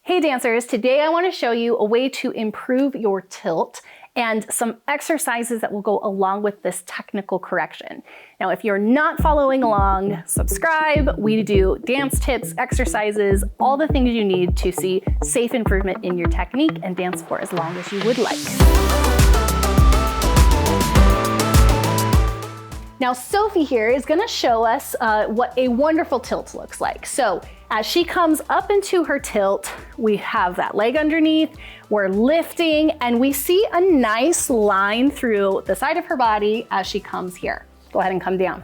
Hey dancers, today I want to show you a way to improve your tilt and some exercises that will go along with this technical correction. Now, if you're not following along, subscribe. We do dance tips, exercises, all the things you need to see safe improvement in your technique and dance for as long as you would like. Now, Sophie here is going to show us what a wonderful tilt looks like. So as she comes up into her tilt, we have that leg underneath, we're lifting, and we see a nice line through the side of her body as she comes here. Go ahead and come down.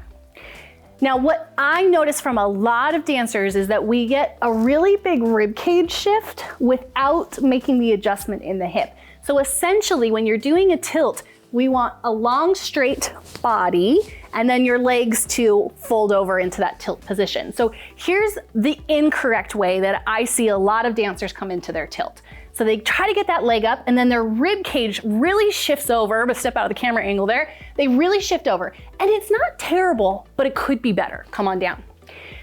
Now, what I notice from a lot of dancers is that we get a really big rib cage shift without making the adjustment in the hip. So essentially, when you're doing a tilt, we want a long, straight body and then your legs to fold over into that tilt position. So here's the incorrect way that I see a lot of dancers come into their tilt. So they try to get that leg up and then their rib cage really shifts over, but step out of the camera angle there, they really shift over. And it's not terrible, but it could be better. Come on down.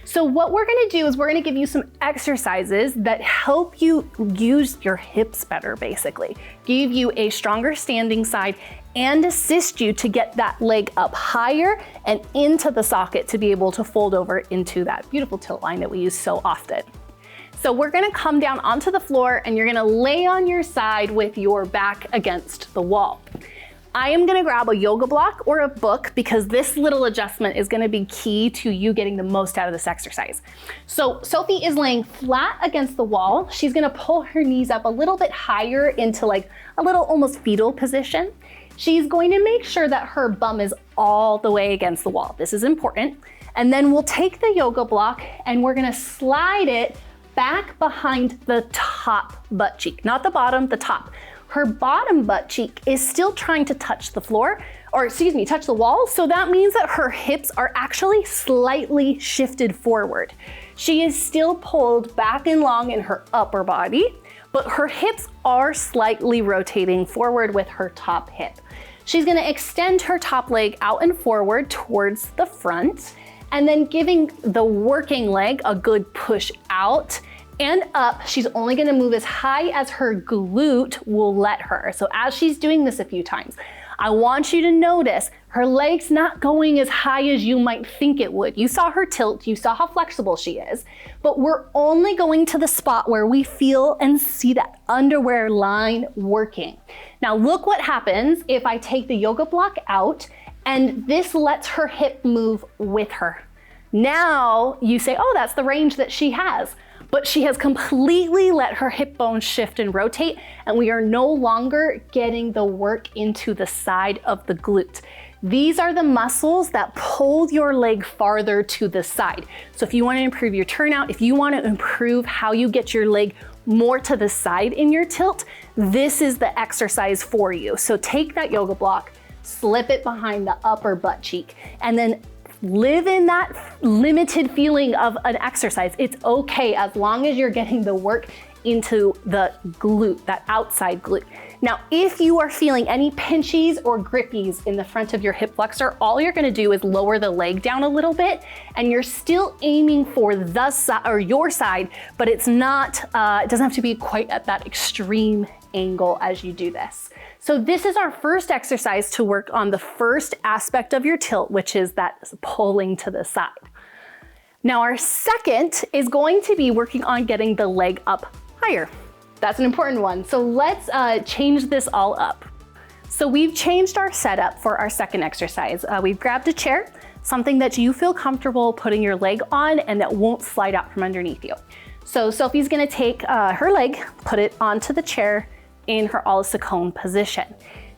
So what we're gonna do is we're gonna give you some exercises that help you use your hips better, basically. Give you a stronger standing side and assist you to get that leg up higher and into the socket to be able to fold over into that beautiful tilt line that we use so often. So we're gonna come down onto the floor and you're gonna lay on your side with your back against the wall. I am gonna grab a yoga block or a book because this little adjustment is gonna be key to you getting the most out of this exercise. So Sophie is laying flat against the wall. She's gonna pull her knees up a little bit higher into like a little almost fetal position. She's going to make sure that her bum is all the way against the wall. This is important. And then we'll take the yoga block and we're gonna slide it back behind the top butt cheek, not the bottom, the top. Her bottom butt cheek is still trying to touch the floor, or excuse me, touch the wall. So that means that her hips are actually slightly shifted forward. She is still pulled back and long in her upper body, but her hips are slightly rotating forward with her top hip. She's gonna extend her top leg out and forward towards the front, and then giving the working leg a good push out and up. She's only gonna move as high as her glute will let her. So as she's doing this a few times, I want you to notice her leg's not going as high as you might think it would. You saw her tilt, you saw how flexible she is, but we're only going to the spot where we feel and see that underwear line working. Now look what happens if I take the yoga block out and this lets her hip move with her. Now you say, oh, that's the range that she has. But she has completely let her hip bones shift and rotate, and we are no longer getting the work into the side of the glute. These are the muscles that pull your leg farther to the side. So if you want to improve your turnout, if you want to improve how you get your leg more to the side in your tilt, this is the exercise for you. So take that yoga block, slip it behind the upper butt cheek, and then live in that limited feeling of an exercise. It's okay as long as you're getting the work into the glute, that outside glute. Now, if you are feeling any pinchies or grippies in the front of your hip flexor, all you're gonna do is lower the leg down a little bit and you're still aiming for the side or your side, but it's not, it doesn't have to be quite at that extreme angle as you do this. So this is our first exercise to work on the first aspect of your tilt, which is that pulling to the side. Now our second is going to be working on getting the leg up higher. That's an important one. So let's change this all up. So we've changed our setup for our second exercise. We've grabbed a chair, something that you feel comfortable putting your leg on and that won't slide out from underneath you. So Sophie's gonna take her leg, put it onto the chair in her a la seconde position.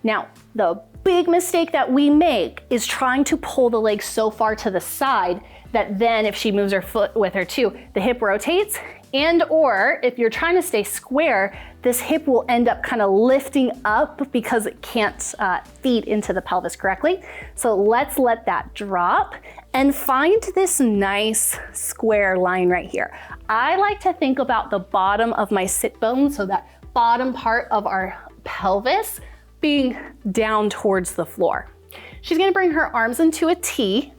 Now, the big mistake that we make is trying to pull the leg so far to the side that then if she moves her foot with her too, the hip rotates, and or if you're trying to stay square, this hip will end up kind of lifting up because it can't feed into the pelvis correctly. So let's let that drop and find this nice square line right here. I like to think about the bottom of my sit bone, so that bottom part of our pelvis being down towards the floor. She's gonna bring her arms into a T,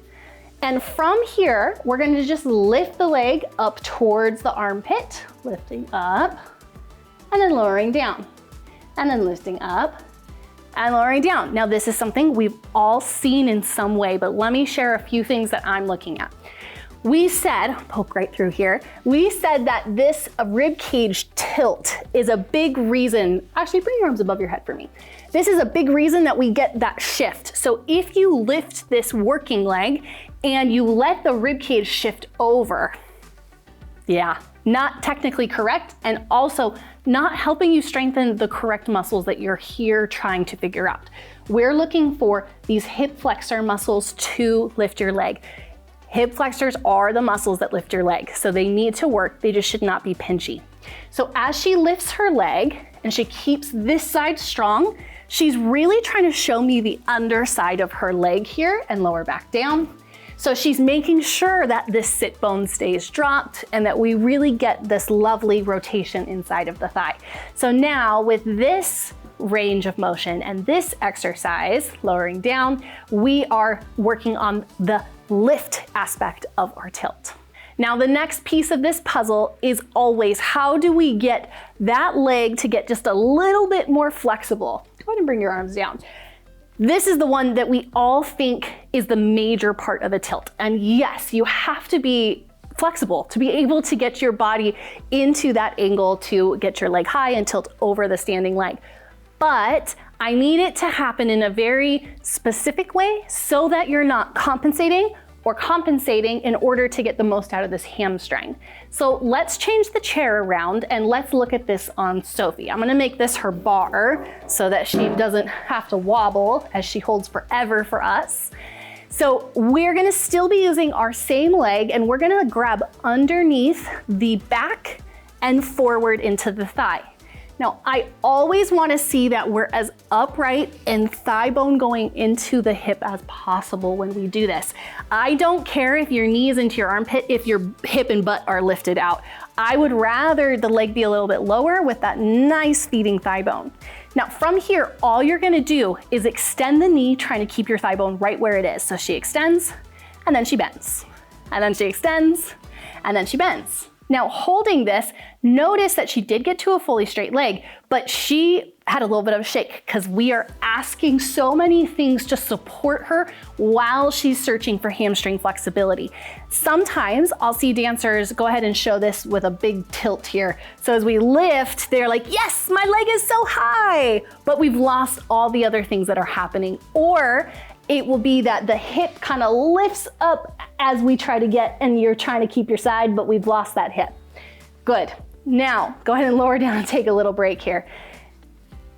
and from here, we're gonna just lift the leg up towards the armpit, lifting up, and then lowering down, and then lifting up and lowering down. Now this is something we've all seen in some way, but let me share a few things that I'm looking at. We said, poke right through here, we said that this rib cage tilt is a big reason, actually bring your arms above your head for me. This is a big reason that we get that shift. So if you lift this working leg and you let the rib cage shift over, yeah, not technically correct, and also not helping you strengthen the correct muscles that you're here trying to figure out. We're looking for these hip flexor muscles to lift your leg. Hip flexors are the muscles that lift your leg, so they need to work, they just should not be pinchy. So as she lifts her leg and she keeps this side strong, she's really trying to show me the underside of her leg here and lower back down. So she's making sure that this sit bone stays dropped and that we really get this lovely rotation inside of the thigh. So now with this range of motion and this exercise, lowering down, we are working on the lift aspect of our tilt. Now the next piece of this puzzle is always, how do we get that leg to get just a little bit more flexible? Go ahead and bring your arms down. This is the one that we all think is the major part of a tilt. And yes, you have to be flexible to be able to get your body into that angle to get your leg high and tilt over the standing leg. But I need it to happen in a very specific way so that you're not compensating in order to get the most out of this hamstring. So let's change the chair around and let's look at this on Sophie. I'm gonna make this her bar so that she doesn't have to wobble as she holds forever for us. So we're gonna still be using our same leg and we're gonna grab underneath the back and forward into the thigh. Now, I always want to see that we're as upright and thigh bone going into the hip as possible when we do this. I don't care if your knee is into your armpit, if your hip and butt are lifted out. I would rather the leg be a little bit lower with that nice feeding thigh bone. Now from here, all you're gonna do is extend the knee, trying to keep your thigh bone right where it is. So she extends, and then she bends. And then she extends, and then she bends. Now holding this, notice that she did get to a fully straight leg, but she had a little bit of a shake because we are asking so many things to support her while she's searching for hamstring flexibility. Sometimes I'll see dancers go ahead and show this with a big tilt here. So as we lift, they're like, yes, my leg is so high, but we've lost all the other things that are happening. Or it will be that the hip kind of lifts up as we try to get, and you're trying to keep your side, but we've lost that hip. Good. Now, go ahead and lower down and take a little break here.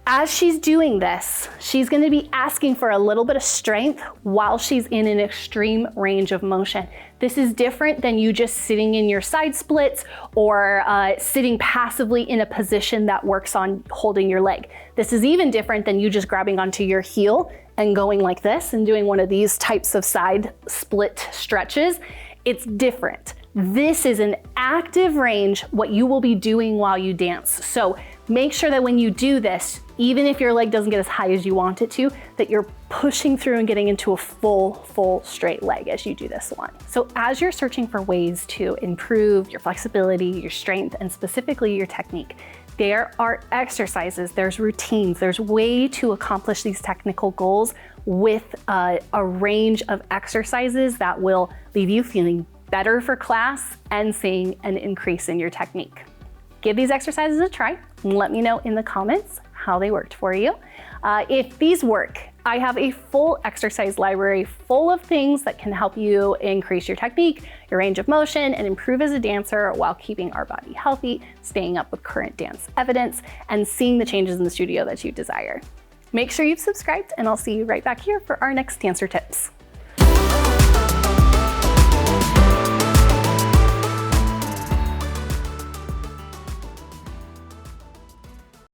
As she's doing this, she's gonna be asking for a little bit of strength while she's in an extreme range of motion. This is different than you just sitting in your side splits or sitting passively in a position that works on holding your leg. This is even different than you just grabbing onto your heel and going like this and doing one of these types of side split stretches. It's different. This is an active range, what you will be doing while you dance. So make sure that when you do this, even if your leg doesn't get as high as you want it to, that you're pushing through and getting into a full straight leg as you do this one. So as you're searching for ways to improve your flexibility, your strength, and specifically your technique, there are exercises, there's routines, there's way to accomplish these technical goals with a range of exercises that will leave you feeling better for class and seeing an increase in your technique. Give these exercises a try and let me know in the comments how they worked for you. If these work, I have a full exercise library full of things that can help you increase your technique, your range of motion, and improve as a dancer while keeping our body healthy, staying up with current dance evidence, and seeing the changes in the studio that you desire. Make sure you've subscribed, and I'll see you right back here for our next dancer tips.